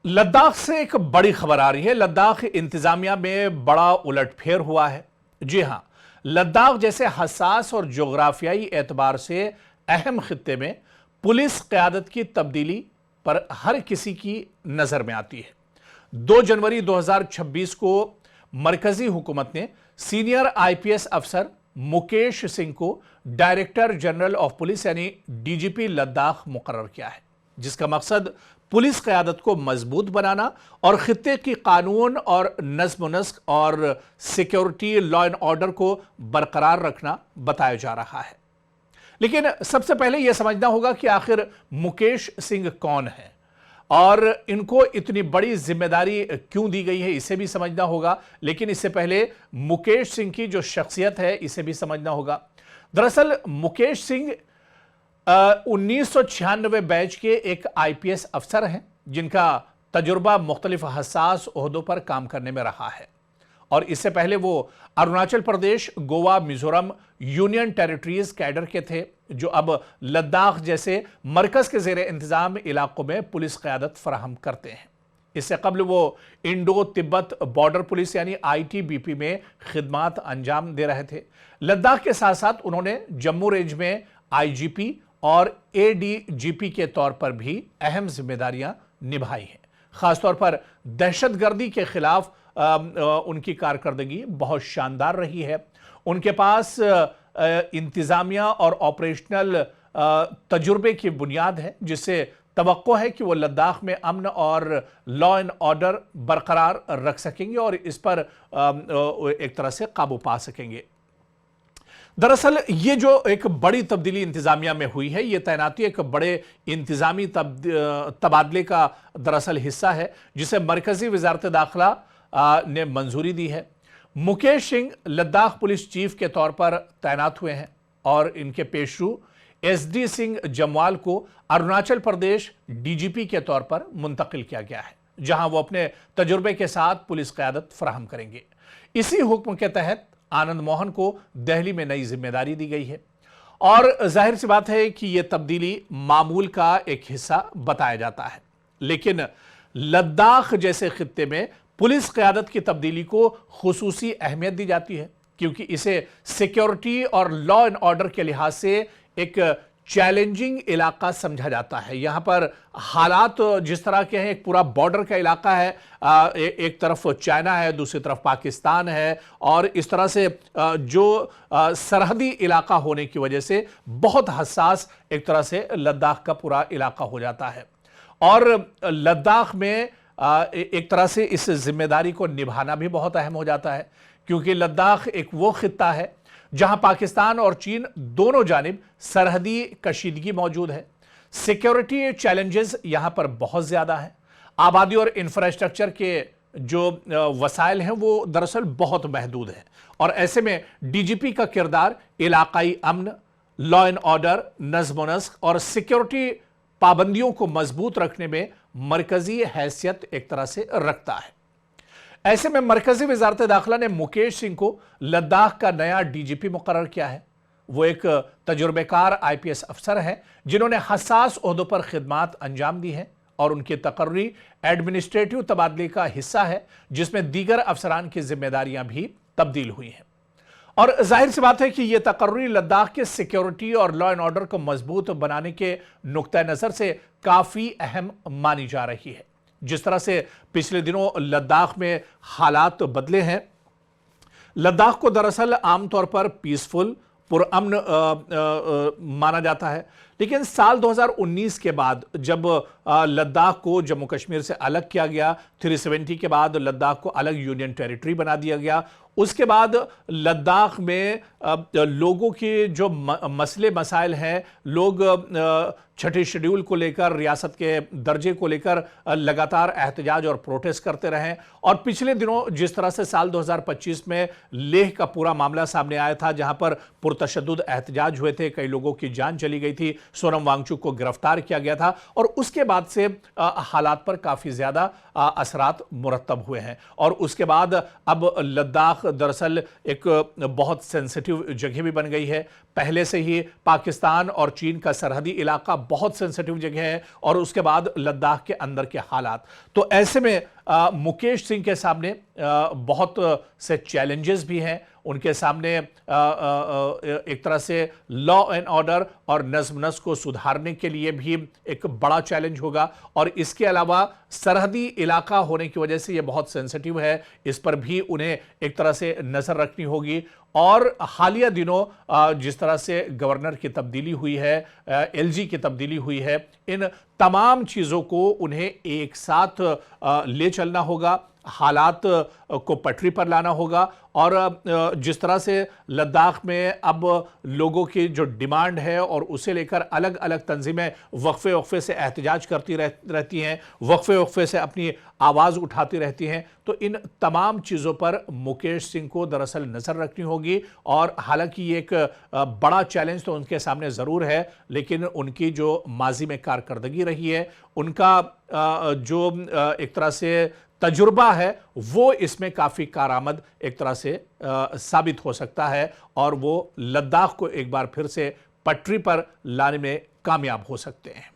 लद्दाख से एक बड़ी खबर आ रही है। लद्दाख इंतजामिया में बड़ा उलटफेर हुआ है। जी हां, लद्दाख जैसे हसास और जोग्राफियाई एतबार से अहम खित्ते में पुलिस क़यादत की तब्दीली पर हर किसी की नजर में आती है। 2 जनवरी 2026 को मरकजी हुकूमत ने सीनियर आईपीएस अफसर मुकेश सिंह को डायरेक्टर जनरल ऑफ पुलिस यानी डीजीपी लद्दाख मुकर्रर किया है, जिसका मकसद पुलिस क़यादत को मजबूत बनाना और खित्ते की कानून और नज़्म-ओ-नस्क और सिक्योरिटी लॉ एंड ऑर्डर को बरकरार रखना बताया जा रहा है। लेकिन सबसे पहले यह समझना होगा कि आखिर मुकेश सिंह कौन है और इनको इतनी बड़ी जिम्मेदारी क्यों दी गई है, इसे भी समझना होगा। लेकिन इससे पहले मुकेश सिंह की जो शख्सियत है, इसे भी समझना होगा। दरअसल मुकेश सिंह 1996 बैच के एक आईपीएस अफसर हैं, जिनका तजुर्बा मुख्तलिफ हसास ओहदों पर काम करने में रहा है। और इससे पहले वो Arunachal Pradesh, Goa, Mizoram union territories cadre के थे, जो अब लद्दाख जैसे मरकज के जेर इंतजाम इलाकों में पुलिस क़यादत फराहम करते हैं। इससे कबल वो इंडो तिब्बत बॉर्डर पुलिस यानी आईटीबीपी में खिदमात अंजाम दे रहे थे। लद्दाख के साथ साथ उन्होंने जम्मू रेंज में आईजीपी और एडीजीपी के तौर पर भी अहम जिम्मेदारियां निभाई हैं। खासतौर पर दहशतगर्दी के खिलाफ उनकी कारकर्दगी बहुत शानदार रही है। उनके पास इंतजामिया और ऑपरेशनल तजुर्बे की बुनियाद है, जिससे तवक्को है कि वो लद्दाख में अमन और लॉ एंड ऑर्डर बरकरार रख सकेंगे और इस पर एक तरह से काबू पा सकेंगे। दरअसल ये जो एक बड़ी तब्दीली इंतजामिया में हुई है, ये तैनाती एक बड़े इंतजामी तबादले का दरअसल हिस्सा है, जिसे मरकजी वजारत दाखिला ने मंजूरी दी है। मुकेश सिंह लद्दाख पुलिस चीफ के तौर पर तैनात हुए हैं और इनके पेशरू एसडी सिंह जमवाल को अरुणाचल प्रदेश डीजीपी के तौर पर मुंतकिल किया गया है, जहां वो अपने तजुर्बे के साथ पुलिस क़यादत फराहम करेंगे। इसी हुक्म के तहत आनंद मोहन को दिल्ली में नई जिम्मेदारी दी गई है और जाहिर सी बात है कि यह तब्दीली मामूल का एक हिस्सा बताया जाता है। लेकिन लद्दाख जैसे खित्ते में पुलिस क़यादत की तब्दीली को खुसूसी अहमियत दी जाती है, क्योंकि इसे सिक्योरिटी और लॉ एंड ऑर्डर के लिहाज से एक चैलेंजिंग इलाका समझा जाता है। यहां पर हालात जिस तरह के हैं, एक पूरा बॉर्डर का इलाका है, एक तरफ चाइना है, दूसरी तरफ पाकिस्तान है और इस तरह से जो सरहदी इलाका होने की वजह से बहुत हसास एक तरह से लद्दाख का पूरा इलाका हो जाता है। और लद्दाख में एक तरह से इस जिम्मेदारी को निभाना भी बहुत अहम हो जाता है, क्योंकि लद्दाख एक वो खित्ता है जहां पाकिस्तान और चीन दोनों जानिब सरहदी कशीदगी मौजूद है। सिक्योरिटी चैलेंजेस यहां पर बहुत ज्यादा है। आबादी और इंफ्रास्ट्रक्चर के जो वसाइल हैं वो दरअसल बहुत महदूद हैं और ऐसे में डीजीपी का किरदार इलाकाई अमन, लॉ एंड ऑर्डर, नज़्म-ओ-नस्क और सिक्योरिटी पाबंदियों को मजबूत रखने में मरकजी हैसियत एक तरह से रखता है। ऐसे में मरकजी वजारत दाखिला ने मुकेश सिंह को लद्दाख का नया डीजीपी मुकर्रर किया है। वो एक तजुर्बेकार आईपीएस अफसर हैं, जिन्होंने हसास ओहदों पर खिदमात अंजाम दी हैं और उनकी तकर्री एडमिनिस्ट्रेटिव तबादले का हिस्सा है, जिसमें दीगर अफसरान की जिम्मेदारियां भी तब्दील हुई हैं। और जाहिर सी बात है कि यह तकर्री लद्दाख के सिक्योरिटी और लॉ एंड ऑर्डर को मजबूत बनाने के नुक्ता नजर से काफी अहम मानी जा रही है। जिस तरह से पिछले दिनों लद्दाख में हालात बदले हैं, लद्दाख को दरअसल आमतौर पर पीसफुल, पुरअमन माना जाता है। लेकिन साल 2019 के बाद जब लद्दाख को जम्मू कश्मीर से अलग किया गया, 370 के बाद लद्दाख को अलग यूनियन टेरिटरी बना दिया गया, उसके बाद लद्दाख में लोगों के जो मसले मसाइल हैं, लोग छठे शेड्यूल को लेकर, रियासत के दर्जे को लेकर लगातार एहतजाज और प्रोटेस्ट करते रहे। और पिछले दिनों जिस तरह से साल 2025 में लेह का पूरा मामला सामने आया था, जहां पर पुरतशद्दुद एहतजाज हुए थे, कई लोगों की जान चली गई थी, सोनम वांगचुक को गिरफ्तार किया गया था और उसके बाद से हालात पर काफी ज्यादा असरात मुरतब हुए हैं। और उसके बाद अब लद्दाख लद्दाख दरअसल एक बहुत सेंसिटिव जगह भी बन गई है। पहले से ही पाकिस्तान और चीन का सरहदी इलाका बहुत सेंसिटिव जगह है और उसके बाद लद्दाख के अंदर के हालात। तो ऐसे में मुकेश सिंह के सामने बहुत से चैलेंजेस भी हैं। उनके सामने एक तरह से लॉ एंड ऑर्डर और नज्म नस्क को सुधारने के लिए भी एक बड़ा चैलेंज होगा और इसके अलावा सरहदी इलाका होने की वजह से यह बहुत सेंसिटिव है, इस पर भी उन्हें एक तरह से नजर रखनी होगी। और हालिया दिनों जिस तरह से गवर्नर की तब्दीली हुई है, एलजी की तब्दीली हुई है, इन तमाम चीज़ों को उन्हें एक साथ ले चलना होगा, हालात को पटरी पर लाना होगा। और जिस तरह से लद्दाख में अब लोगों की जो डिमांड है और उसे लेकर अलग अलग तंजीमें वक्फे वक्फे से एहतजाज करती रहती हैं, वक्फे वक्फे से अपनी आवाज़ उठाती रहती हैं, तो इन तमाम चीज़ों पर मुकेश सिंह को दरअसल नज़र रखनी होगी। और हालांकि ये एक बड़ा चैलेंज तो उनके सामने ज़रूर है, लेकिन उनकी जो माजी में कारकर्दगी रही है, उनका जो एक तरह से तजुर्बा है, वो इसमें काफ़ी कारआमद एक तरह से साबित हो सकता है और वो लद्दाख को एक बार फिर से पटरी पर लाने में कामयाब हो सकते हैं।